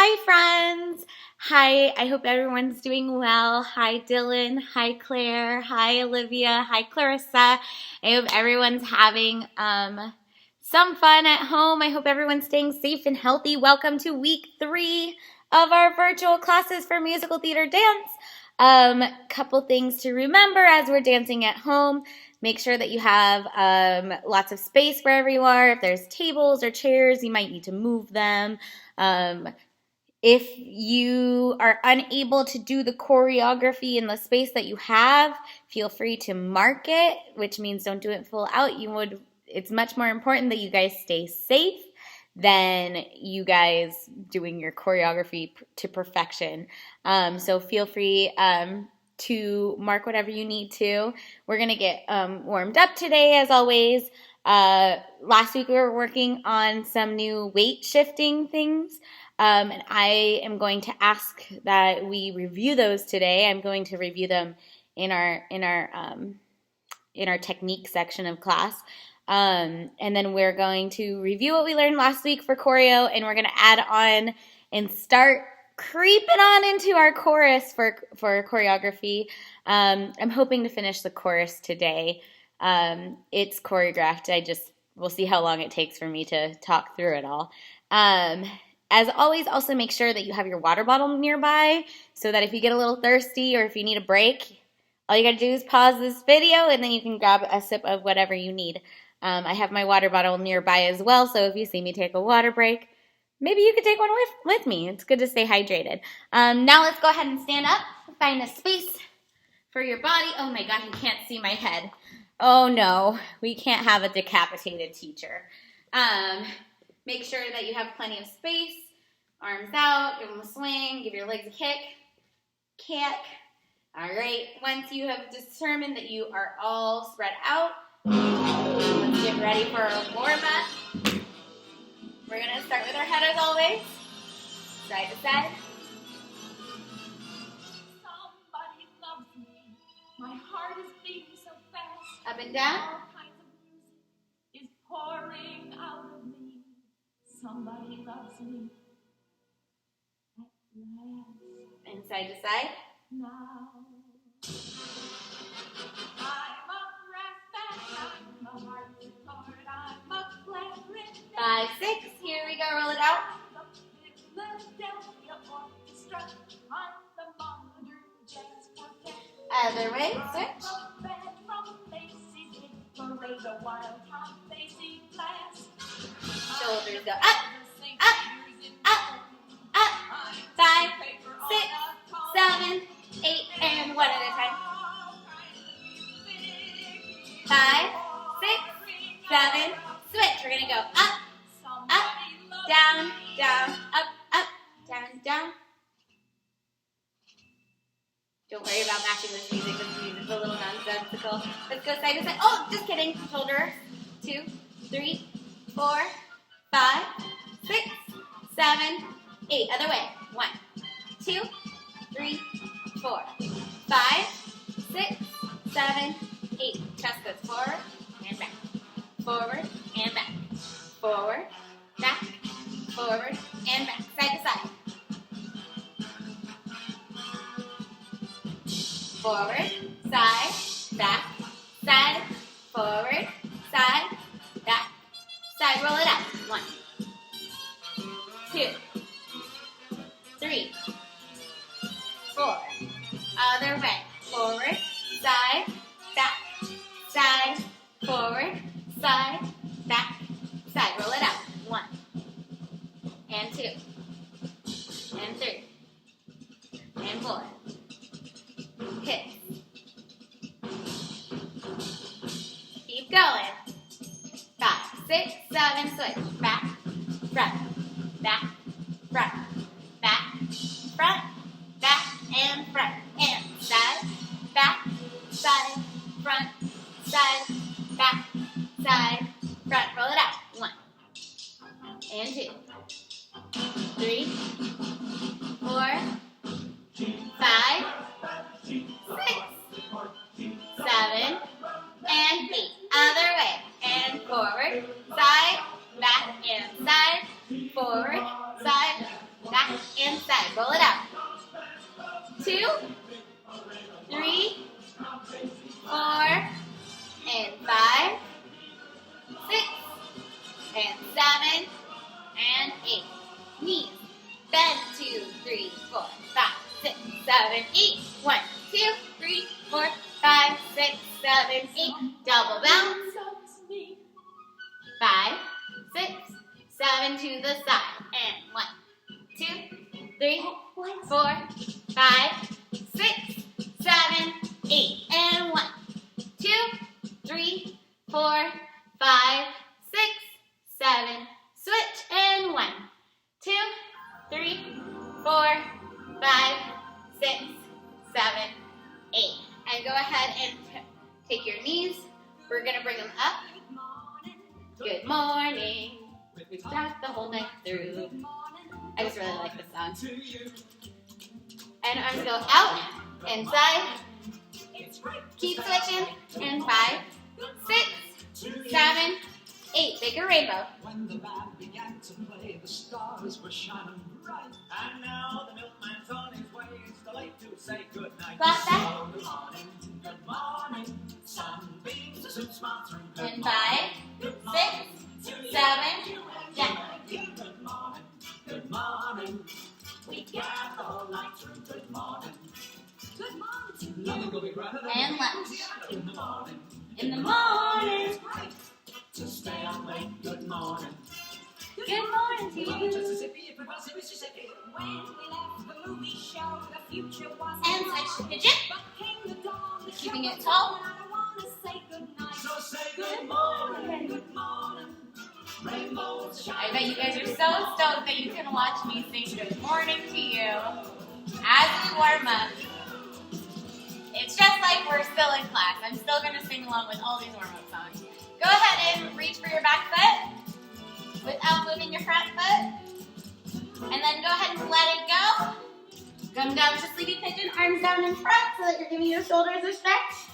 Hi friends! Hi, I hope everyone's doing well. Hi Dylan, hi Claire, hi Olivia, hi Clarissa. I hope everyone's having some fun at home. I hope everyone's staying safe and healthy. Welcome to week 3 of our virtual classes for musical theater dance. Couple things to remember as we're dancing at home. Make sure that you have lots of space wherever you are. If there's tables or chairs, you might need to move them. If you are unable to do the choreography in the space that you have, feel free to mark it, which means don't do it full out. It's much more important that you guys stay safe than you guys doing your choreography to perfection. So feel free to mark whatever you need to. We're going to get warmed up today, as always. Last week we were working on some new weight shifting things. And I am going to ask that we review those today. I'm going to review them in our technique section of class. And then we're going to review what we learned last week for choreo, and we're going to add on and start creeping on into our chorus for choreography. I'm hoping to finish the chorus today. It's choreographed. We'll see how long it takes for me to talk through it all. As always, also make sure that you have your water bottle nearby so that if you get a little thirsty or if you need a break, all you got to do is pause this video and then you can grab a sip of whatever you need. I have my water bottle nearby as well, so if you see me take a water break, maybe you could take one with me. It's good to stay hydrated. Now let's go ahead and stand up, find a space for your body. Oh my God, you can't see my head. Oh no, we can't have a decapitated teacher. Make sure that you have plenty of space, arms out, give them a swing, give your legs a kick. All right, once you have determined that you are all spread out, let's get ready for a warm-up. We're going to start with our head as always, side to side. Somebody loves me, my heart is beating so fast. Up and down. All kinds of music is pouring out of me. Somebody loves me at last. And side to side. Now I'm a brass band, I'm a harpsichord, I'm a clarinet. 5, 6. Here we go. Roll it out. Philadelphia Orchestra, I'm the Modern Jazz Quartet. Other way. Switch. I'm a band from Macy's hit parade, a wild Tom Basie blast. Shoulders go up, up, up, up. 5, 6, 7, 8, and one at a time. 5, 6, 7, switch. We're going to go up, up, down, down, up, down, down. Don't worry about matching this music. This music's a little nonsensical. Let's go side to side. Oh, just kidding. Shoulder. 2, 3, 4, 5, 6, 7, 8. Other way. 1, 2, 3, 4, 5, 6, 7, 8. Chest goes forward and back. Forward and back. Forward, back, forward, and back. Side to side. Forward, side, back, side, forward, side, back, side. Roll it up. 1, 2, 3, 4. Other way. Forward, side, back, side, forward, side, back, side. Roll it up. 1, and 2, and 3, and 4. Hit. Keep going. 5, 6, 7, switch. Back, front, back, front, back, front, back, and front. And side, back, side, front, side, back, side, front. Roll it out. 1, and 2, 3, 4, 5, 6, 7, and 8. Other way. And forward, side, back, and side, forward, side, back and side. Roll it out. 2, 3, 4, and 5, 6, and 7, and 8. Knees. Bend 2, 3, 4, 5, 6, 7, 8. 1, 2, 3, 4, 5, 6, 7, 8. Double bounce. 5, 6, 7 to the side. And 1, 2, 3, 4, 5, 6, 7, 8. And 1, 2, 3, 4, 5, 6, 7. Switch. And 1, 2, 3, 4, 5, 6, 7, 8. And go ahead and take your knees. We're going to bring them up. Good morning. We rock the whole night through. I just really like this song. And arms go out, inside. Keep switching. And 5, 6, 7, 8. Bigger rainbow. When the band began to play, the stars were shining bright. And now the milkman's on his way. It's too late to say goodnight. Got that? Good morning. Sunbeams are soon smart through. And 5, 6, 7, down. Good morning. We got the whole night through. Good morning. Good morning. Nothing will be brighter than And left. in the morning. In the morning. To stay up late. Good morning. Good morning to Welcome you. to Mississippi, if it was Mississippi. When we left the movie show, the future was And switch pidgeot. but came the dawn, the Keeping show it was tall. on, I wanna say goodnight. So say good morning, good morning. Rainbows shine. I bet you guys are so stoked that you can watch me sing good morning to you as we warm up. It's just like we're still in class. I'm still going to sing along with all these warm-up songs. Go ahead and reach for your back foot without moving your front foot. And then go ahead and let it go. Come down to sleepy pigeon, arms down in front so that you're giving your shoulders a stretch.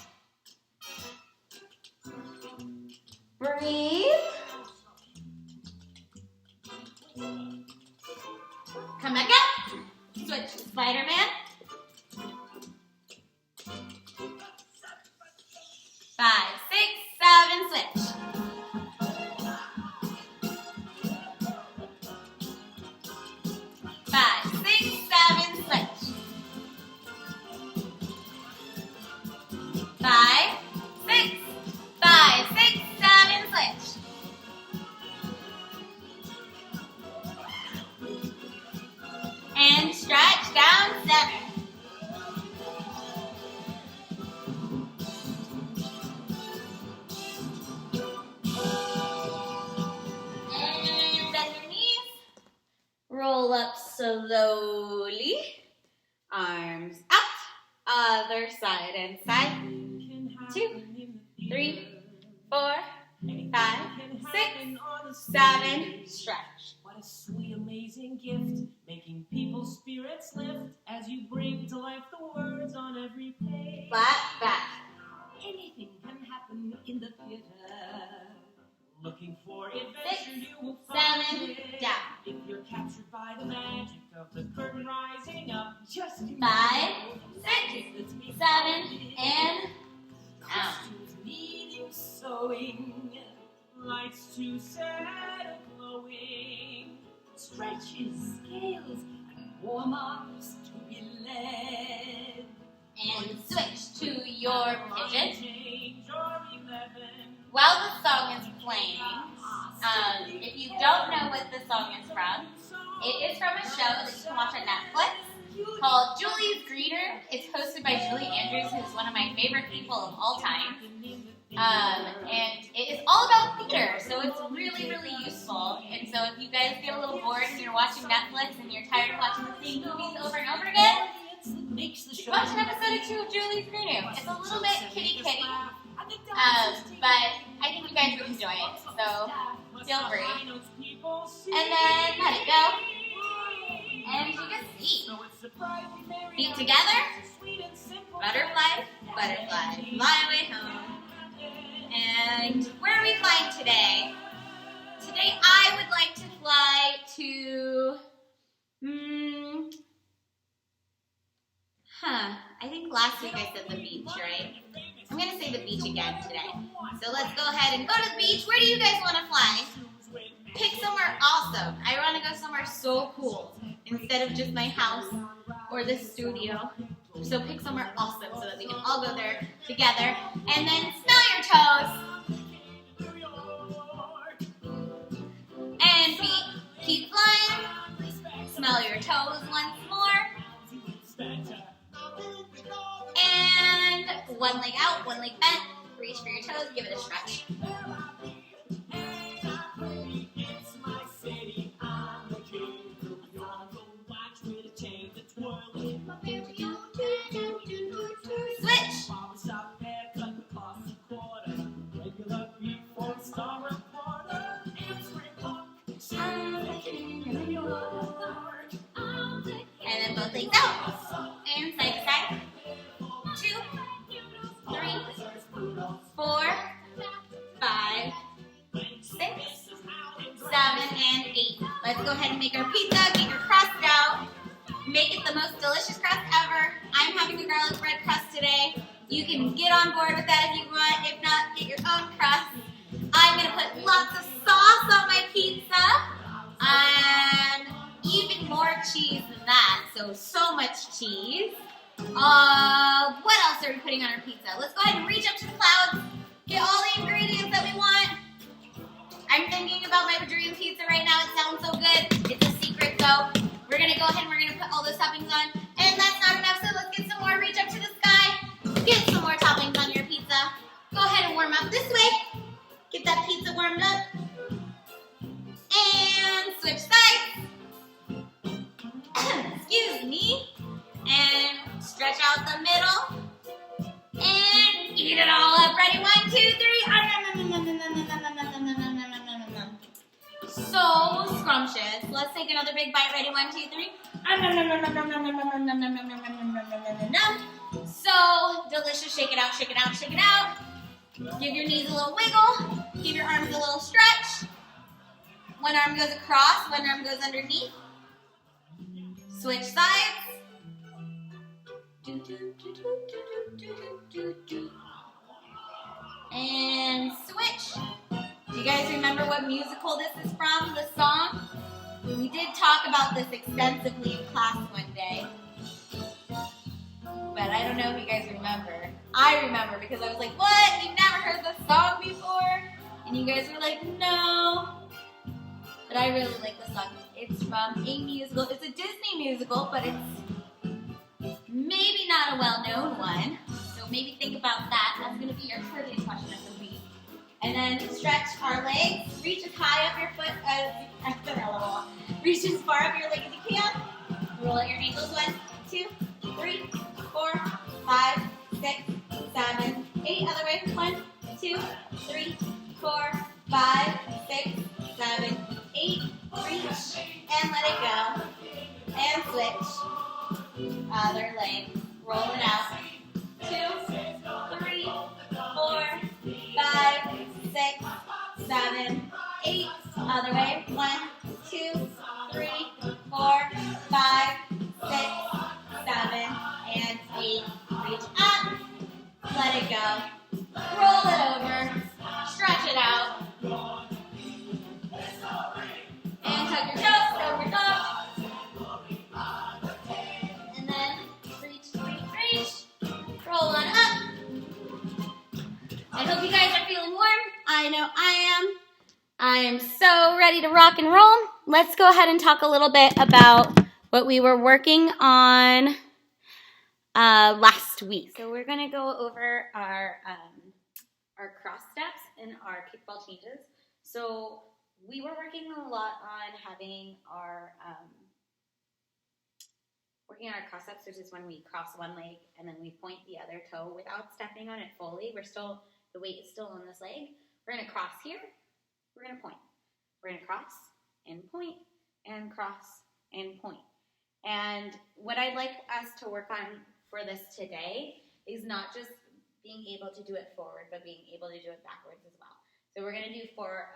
Breathe. Come back up. Switch to Spider-Man. 5, 6, 7, switch. 5, 6, 7, switch. 5, 6, 5, 6, 7, switch. And stretch down center. And bend your knees. Roll up slowly. Arms out. Other side and side. 2, 3, 4, 5, 6, 7. Stretch. What a sweet, amazing gift, making people's spirits lift as you bring to life the words on every page. Flat back. Anything can happen in the theater. Looking for adventure, you will find 7, it. down. If you're captured by the magic of the curtain rising up, just 5, 6, let's be 7, and out. costumes needing sewing, lights to set glowing, stretches, scales, and warm-ups to be led. And switch to your pigeon. Change or 11. While the song is playing, if you don't know what the song is from, it is from a show that you can watch on Netflix called Julie's Greener. It's hosted by Julie Andrews, who's one of my favorite people of all time. And it is all about theater, so it's really, really useful. And so if you guys get a little bored and you're watching Netflix and you're tired of watching the same movies over and over again, watch an episode or two of Julie's Greener. It's a little bit kitty-kitty, but I think you guys would enjoy it, so feel free. And then let it go. And you just feet. Feet together. Butterfly, butterfly, fly away home. And where are we flying today? Today I would like to fly to I think last week I said the beach, right? I'm going to say the beach again today. So let's go ahead and go to the beach. Where do you guys want to fly? Pick somewhere awesome. I want to go somewhere so cool instead of just my house or the studio. So pick somewhere awesome so that we can all go there together. And then smell your toes. And feet. Keep flying. Smell your toes once more. And one leg out, one leg bent. Reach for your toes. Give it a stretch. Switch. And then both legs out. And side to side. 2, 3, 4, 5, 6, 7, and 8. Let's go ahead and make our pizza. Get your crust out. Make it the most delicious crust ever. I'm having a garlic bread crust today. You can get on board with that if you want. If not, get your own crust. I'm going to put lots of sauce on my pizza. And even more cheese than that. So much cheese. What else are we putting on our pizza? Let's go ahead and reach up to the clouds. Get all the ingredients that we want. I'm thinking about my dream pizza right now. It sounds so good. It's a secret though. We're going to go ahead and we're going to put all those toppings on. And that's not enough, so let's get some more. Reach up to the sky. Get some more toppings on your pizza. Go ahead and warm up this way. Get that pizza warmed up. And switch sides. Excuse me. And stretch out the middle. And eat it all up. Ready? 1, 2, 3. So scrumptious. Let's take another big bite. Ready? 1, 2, 3. So delicious. Shake it out, shake it out, shake it out. Give your knees a little wiggle. Give your arms a little stretch. One arm goes across, one arm goes underneath. Switch sides. And switch. Do you guys remember what musical this is from, the song? We did talk about this extensively in class one day. But I don't know if you guys remember. I remember because I was like, what? You've never heard this song before? And you guys were like, no. But I really like the song. It's from a musical. It's a Disney musical, but it's maybe not a well-known one. So maybe think about that. That's going to be your trivia question of the week. And then stretch our legs. Reach as high up your foot as reach as far up your leg as you can. Roll out your ankles. 1, 2, 3, 4, 5, 6, 7, 8. Other way. 1, 2, 3, 4, 5, 6, 7, 8. Reach and let it go. And switch. Other leg. Roll it out. 2, 3, 4, 5, 6, 7, 8. Other way. 1, 2, 3, 4, 5, 6, 7, and 8. Reach up. Let it go. Roll it over. Stretch it out. And hug your toes. Go for dog. And then reach. Roll on up. I hope you guys are feeling warm. I know I am. I am so ready to rock and roll. Let's go ahead and talk a little bit about what we were working on last week. So we're going to go over our cross steps and our kickball changes. So we were working a lot on having our cross steps, which is when we cross one leg and then we point the other toe without stepping on it fully. The weight is still on this leg. We're going to cross here. We're going to point. We're going to cross and point and cross and point. And what I'd like us to work on for this today is not just being able to do it forward, but being able to do it backwards as well. So we're going to do 4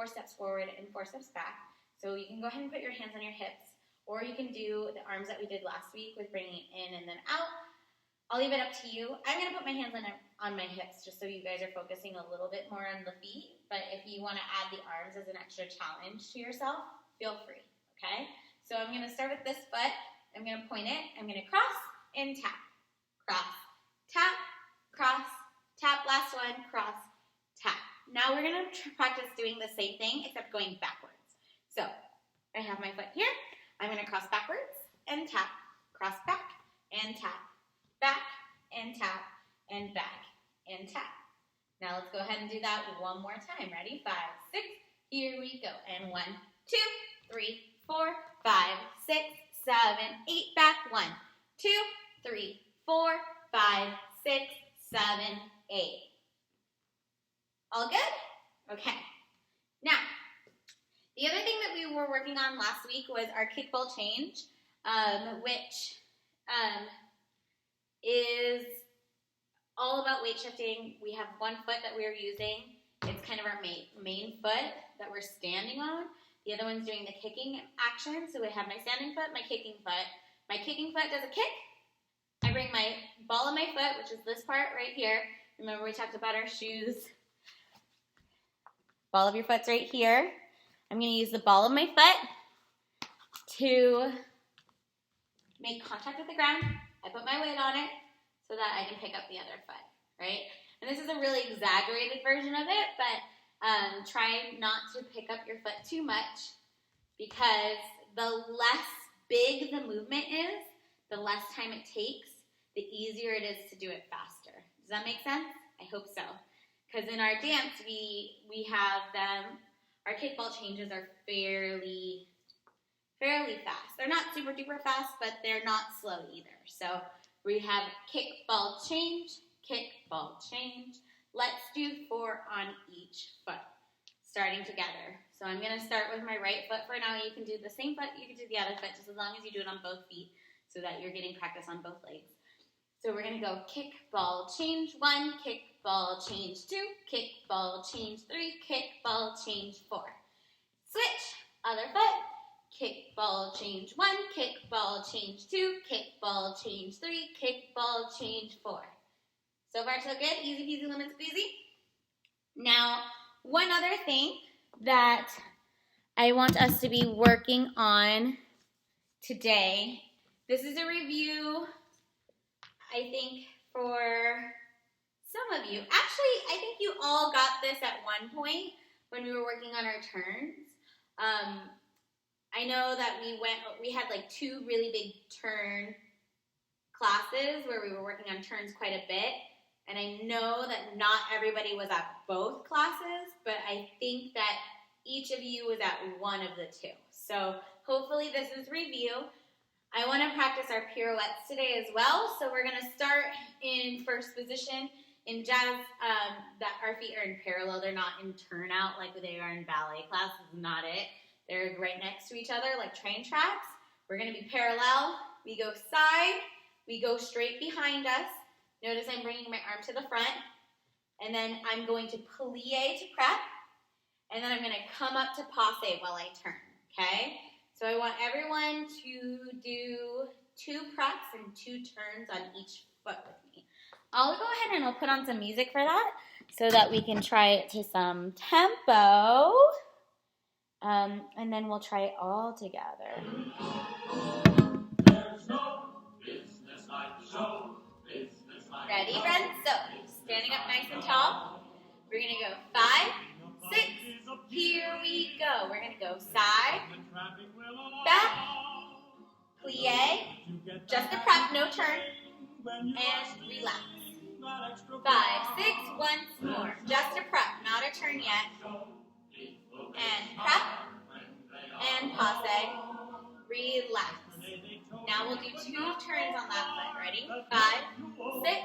steps forward and 4 steps back. So you can go ahead and put your hands on your hips. or you can do the arms that we did last week with bringing it in and then out. I'll leave it up to you. I'm going to put my hands on my hips just so you guys are focusing a little bit more on the feet. But if you want to add the arms as an extra challenge to yourself, feel free, okay? So I'm going to start with this foot. I'm going to point it. I'm going to cross and tap. Cross, tap, cross, tap. Last one, cross, tap. Now we're going to practice doing the same thing except going backwards. So I have my foot here. I'm going to cross backwards and tap, cross back and tap, back and tap, and back and tap. Now let's go ahead and do that one more time. Ready? 5, 6, here we go. And 1, 2, 3, 4, 5, 6, 7, 8, back. 1, 2, 3, 4, 5, 6, 7, 8. All good? Okay. Now, the other thing that we were working on last week was our kickball change, which is all about weight shifting. We have one foot that we're using. It's kind of our main foot that we're standing on. The other one's doing the kicking action. So we have my standing foot, my kicking foot. My kicking foot does a kick. I bring my ball of my foot, which is this part right here. Remember we talked about our shoes. Ball of your foot's right here. I'm going to use the ball of my foot to make contact with the ground. I put my weight on it so that I can pick up the other foot, right? And this is a really exaggerated version of it, but try not to pick up your foot too much because the less big the movement is, the less time it takes, the easier it is to do it faster. Does that make sense? I hope so. Because in our dance, we have them, our kickball changes are fairly fast. They're not super duper fast, but they're not slow either. So we have kickball change, kickball change. Let's do 4 on each foot, starting together. So I'm going to start with my right foot for now. You can do the same foot, you can do the other foot, just as long as you do it on both feet so that you're getting practice on both legs. So we're going to go kickball change 1, kickball change 2, kickball change 3, kickball change 4. Switch, other foot. Kickball change 1, kickball change 2, kickball change 3, kickball change 4. So far so good, easy peasy lemon squeezy. Now, one other thing that I want us to be working on today, this is a review, I think, for some of you. Actually, I think you all got this at one point when we were working on our turns. I know that we had like 2 really big turn classes where we were working on turns quite a bit. And I know that not everybody was at both classes, but I think that each of you was at one of the 2. So hopefully this is review. I want to practice our pirouettes today as well. So we're going to start in first position. In jazz, that our feet are in parallel. They're not in turnout like they are in ballet class. This is not it. They're right next to each other like train tracks. We're going to be parallel. We go side. We go straight behind us. Notice I'm bringing my arm to the front. And then I'm going to plie to prep. And then I'm going to come up to passe while I turn, okay? So I want everyone to do 2 preps and 2 turns on each foot with me. I'll go ahead and I'll put on some music for that so that we can try it to some tempo. And then we'll try it all together. There's no business like show, business like Ready, friends? So, standing up nice and tall. We're going to go 5, 6, here we go. We're going to go side, back, plie, just a prep, no turn, and relax. 5, 6, once more. Just a prep, not a turn yet. And prep, and passe, relax. Now we'll do 2 turns on that foot. Ready? 5, 6,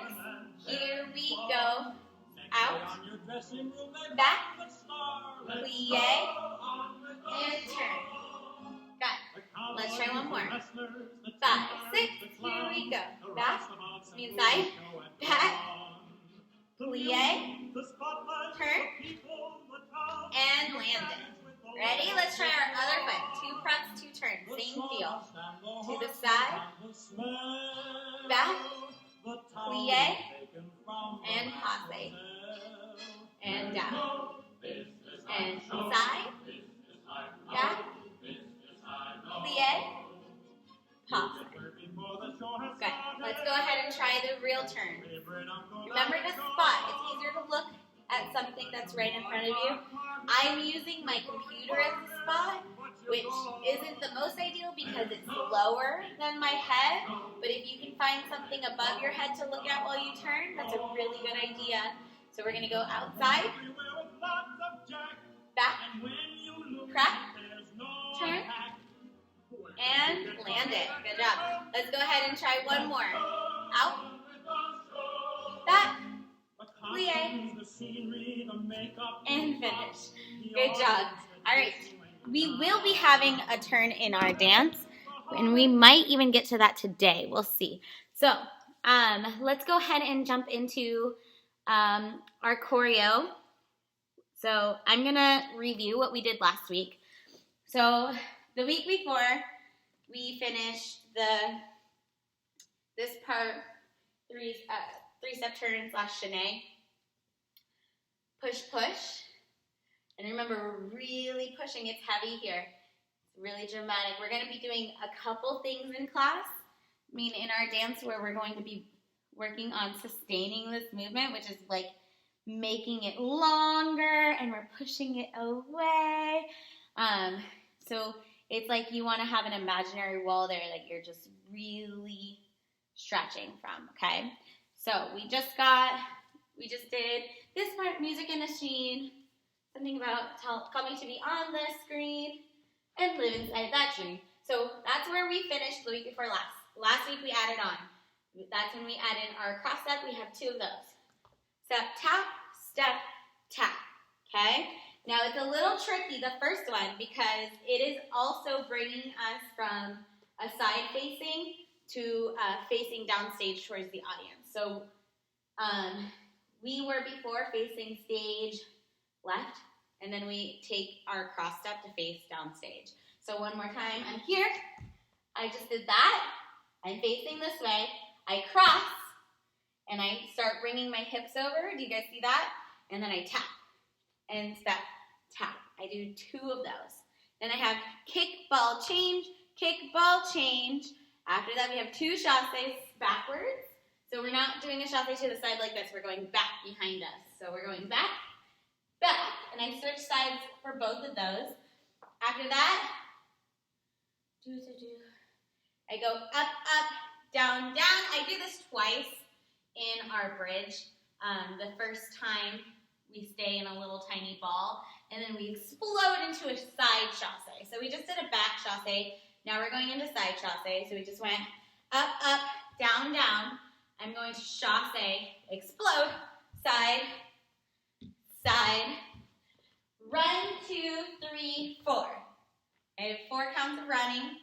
here we go. Out, back, plie, and turn. Got it. Let's try one more. 5, 6, here we go. Back, inside, back, plie, turn, and land it. Ready? Let's try our other foot. 2 props, 2 turns. Same feel. To the side, back, plie, and passe. And down. And side, back, plie, passe. Good. Let's go ahead and try the real turn. Remember to spot. It's easier to look at something that's right in front of you. I'm using my computer as a spot, which isn't the most ideal because it's lower than my head, but if you can find something above your head to look at while you turn, that's a really good idea. So we're going to go outside, back, crack, turn, and land it. Good job. Let's go ahead and try one more. Out, back, plie, and finish. Good job. All right. We will be having a turn in our dance, and we might even get to that today. We'll see. So let's go ahead and jump into our choreo. So I'm going to review what we did last week. So the week before, we finished this part, three-step turn / chaîné. Push, push. And remember, we're really pushing. It's heavy here. It's really dramatic. We're going to be doing a couple things in class. I mean, in our dance where we're going to be working on sustaining this movement, which is like making it longer and we're pushing it away. So it's like you want to have an imaginary wall there that you're just really stretching from, okay? So we just did this part, music in the scene, something about call me to be on the screen, and live inside that dream. So that's where we finished the week before last. Last week we added on. That's when we added our cross step. We have 2 of those. Step, tap, okay? Now it's a little tricky, the first one, because it is also bringing us from a side facing to facing downstage towards the audience. So we were before facing stage left, and then we take our cross step to face downstage. So one more time, I'm here. I just did that. I'm facing this way. I cross, and I start bringing my hips over. Do you guys see that? And then I tap and step, tap. I do 2 of those. Then I have kick, ball, change, kick, ball, change. After that, we have 2 chassés backwards. So we're not doing a chassé to the side like this. We're going back behind us. So we're going back, back, and I switch sides for both of those. After that, I go up, down, down. I do this twice in our bridge. The first time we stay in a little tiny ball, and then we explode into a side chassé. So we just did a back chassé. Now we're going into side chassé. So we just went up, down, down. I'm going to chassé, explode, side, side, run, 2, 3, 4. I have 4 counts of running.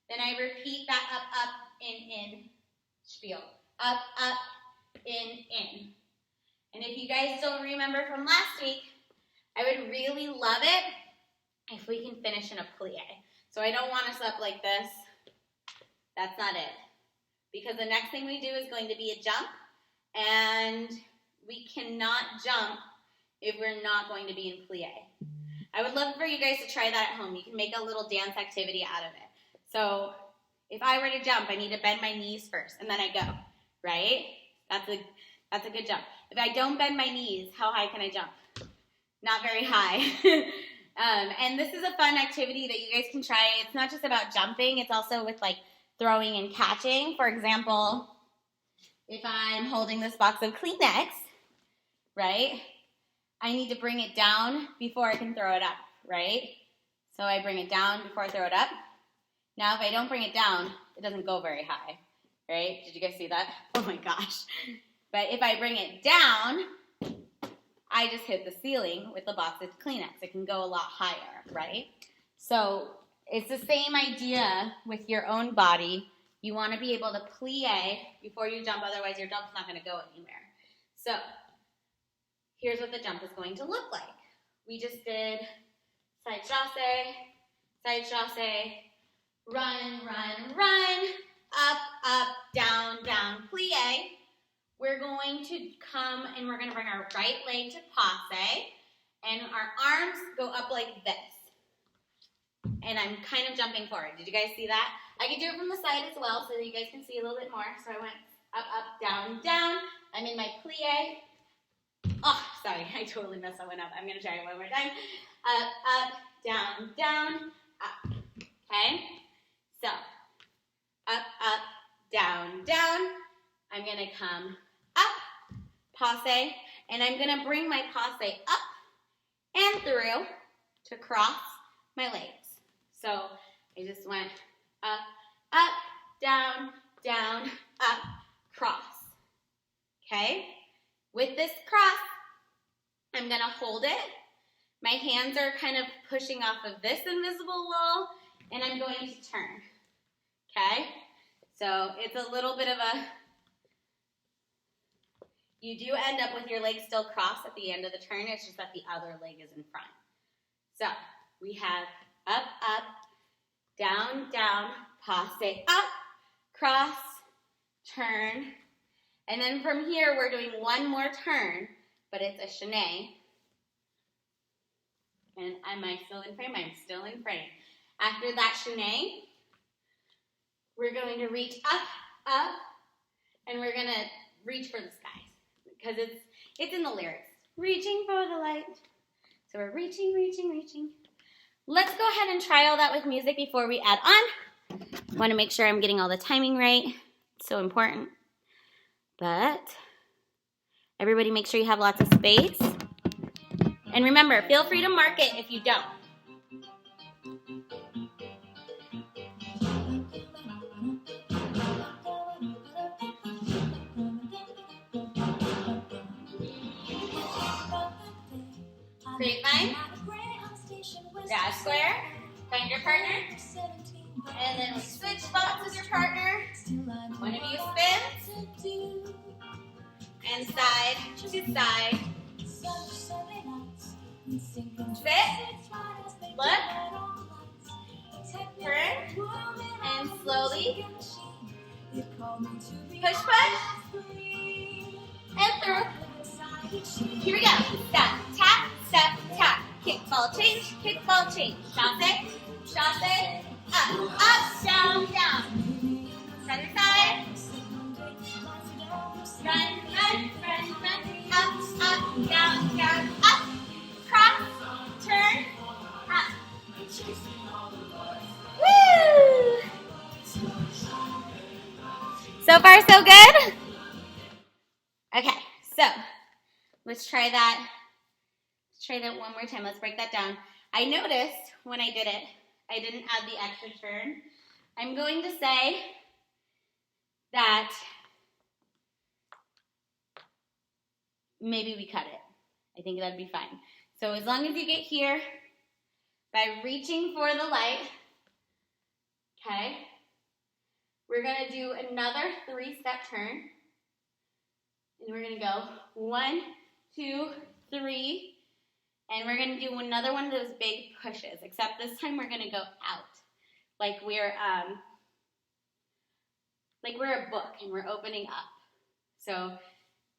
Then I repeat that up, in, spiel. Up, in. And if you guys don't remember from last week, I would really love it if we can finish in a plie. So I don't want us up like this. That's not it. Because the next thing we do is going to be a jump, and we cannot jump if we're not going to be in plie. I would love for you guys to try that at home. You can make a little dance activity out of it. So if I were to jump, I need to bend my knees first, and then I go, right? That's a good jump. If I don't bend my knees, how high can I jump? Not very high. And this is a fun activity that you guys can try. It's not just about jumping. It's also with like throwing and catching. For example, if I'm holding this box of Kleenex, right, I need to bring it down before I can throw it up, right? So I bring it down before I throw it up. Now, if I don't bring it down, it doesn't go very high, right? Did you guys see that? Oh my gosh. But if I bring it down, I just hit the ceiling with the box of Kleenex. It can go a lot higher, right? So it's the same idea with your own body. You want to be able to plie before you jump, otherwise your jump's not going to go anywhere. So here's what the jump is going to look like. We just did side chasse, run, run, run, up, down, down, plie. We're going to come and we're going to bring our right leg to passe, and our arms go up like this. And I'm kind of jumping forward. Did you guys see that? I can do it from the side as well so that you guys can see a little bit more. So I went up, down, down. I'm in my plie. Oh, sorry, I totally messed that one up. I'm going to try it one more time. Up, down, down, up. Okay? So, up, down, down. I'm going to come up, passe, and I'm going to bring my passe up and through to cross my legs. So I just went up, down, down, up, cross. Okay? With this cross, I'm going to hold it. My hands are kind of pushing off of this invisible wall, and I'm going to turn. Okay? So it's a little bit of a, you do end up with your legs still crossed at the end of the turn. It's just that the other leg is in front. So we have up, down, down, passe, up, cross, turn. And then from here, we're doing one more turn, but it's a chaîné. And am I still in frame? I'm still in frame. After that chaîné, we're going to reach up, and we're going to reach for the skies. Because it's in the lyrics. Reaching for the light. So we're reaching, reaching, reaching. Let's go ahead and try all that with music before we add on. I want to make sure I'm getting all the timing right. It's so important. But everybody make sure you have lots of space. And remember, feel free to mark it if you don't. Grapevine, dash square, find your partner, and then we switch spots with your partner. One of you spins, and side to side. Sit, look, turn, and slowly push, and through. Here we go. Step, tap, step, tap. Kick, ball, change, chasse, up, down, down. Center side. Run, up, down, down, up. Cross, turn, up. Woo! So far, so good? Okay, so let's try that. Let's try that one more time. Let's break that down. I noticed when I did it, I didn't add the extra turn. I'm going to say that maybe we cut it. I think that'd be fine. So as long as you get here by reaching for the light, okay, we're going to do another 3-step turn. And we're going to go 1, 2, 3. And we're going to do another one of those big pushes, except this time we're going to go out. Like we're a book and we're opening up. So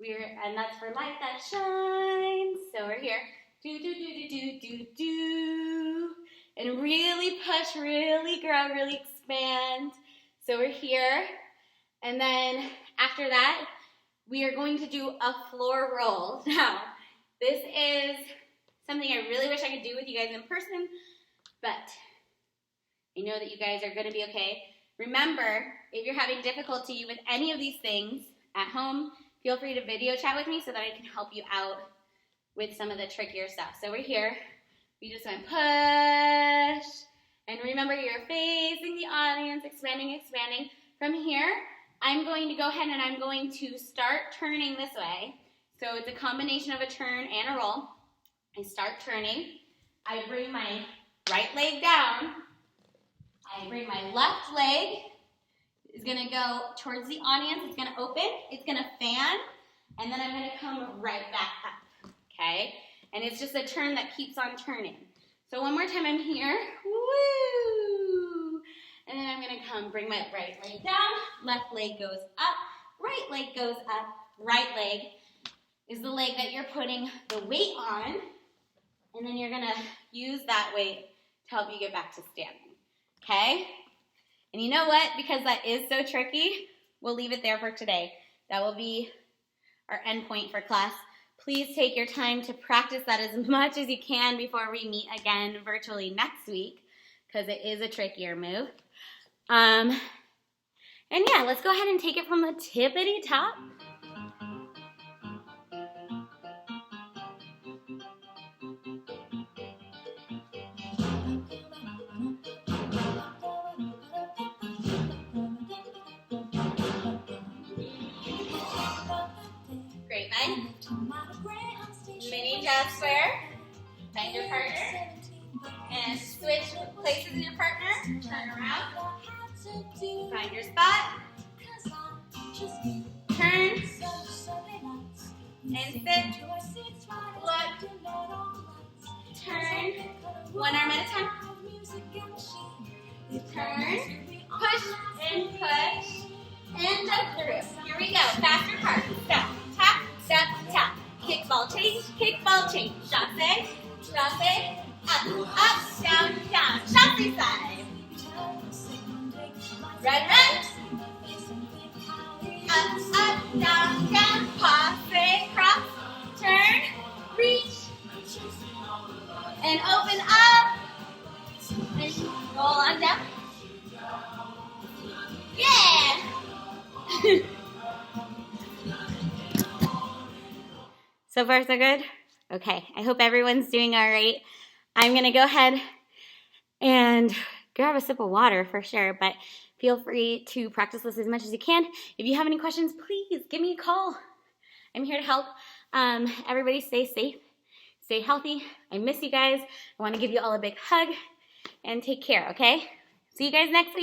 and that's for light that shines. So we're here. Do, do, do, do, do, do, do. And really push, really grow, really expand. So we're here. And then after that, we are going to do a floor roll. Now, this is something I really wish I could do with you guys in person, but I know that you guys are going to be okay. Remember, if you're having difficulty with any of these things at home, feel free to video chat with me so that I can help you out with some of the trickier stuff. So we're here. We just went push. And remember, you're facing the audience, expanding, expanding. From here, I'm going to go ahead and I'm going to start turning this way. So it's a combination of a turn and a roll. I start turning. I bring my right leg down. I bring my left leg. Is going to go towards the audience. It's going to open. It's going to fan. And then I'm going to come right back up. Okay? And it's just a turn that keeps on turning. So one more time, I'm here. Woo! And then I'm gonna come bring my right leg down, left leg goes up, right leg goes up, right leg is the leg that you're putting the weight on, and then you're gonna use that weight to help you get back to standing, okay? And you know what? Because that is so tricky, we'll leave it there for today. That will be our end point for class. Please take your time to practice that as much as you can before we meet again virtually next week, because it is a trickier move. And yeah, let's go ahead and take it from the tippity top. Grapevine. Mini jazz square. Find your partner. And switch places with your partner. Turn around. Find your spot. Turn. And sit. Look. Turn. One arm at a time. Turn. Push and push. And up through. Here we go. Faster part. Step, tap, step, tap. Kickball change, kickball change. Chasse, chasse, up, down, down. Chasse side. Red, red. Up, down, down. Passe, cross. Turn, reach. And open up. And roll on down. Yeah. So far, so good? Okay, I hope everyone's doing all right. I'm gonna go ahead and grab a sip of water for sure, but feel free to practice this as much as you can. If you have any questions, please give me a call. I'm here to help. Everybody stay safe, stay healthy. I miss you guys. I wanna give you all a big hug and take care, okay? See you guys next week.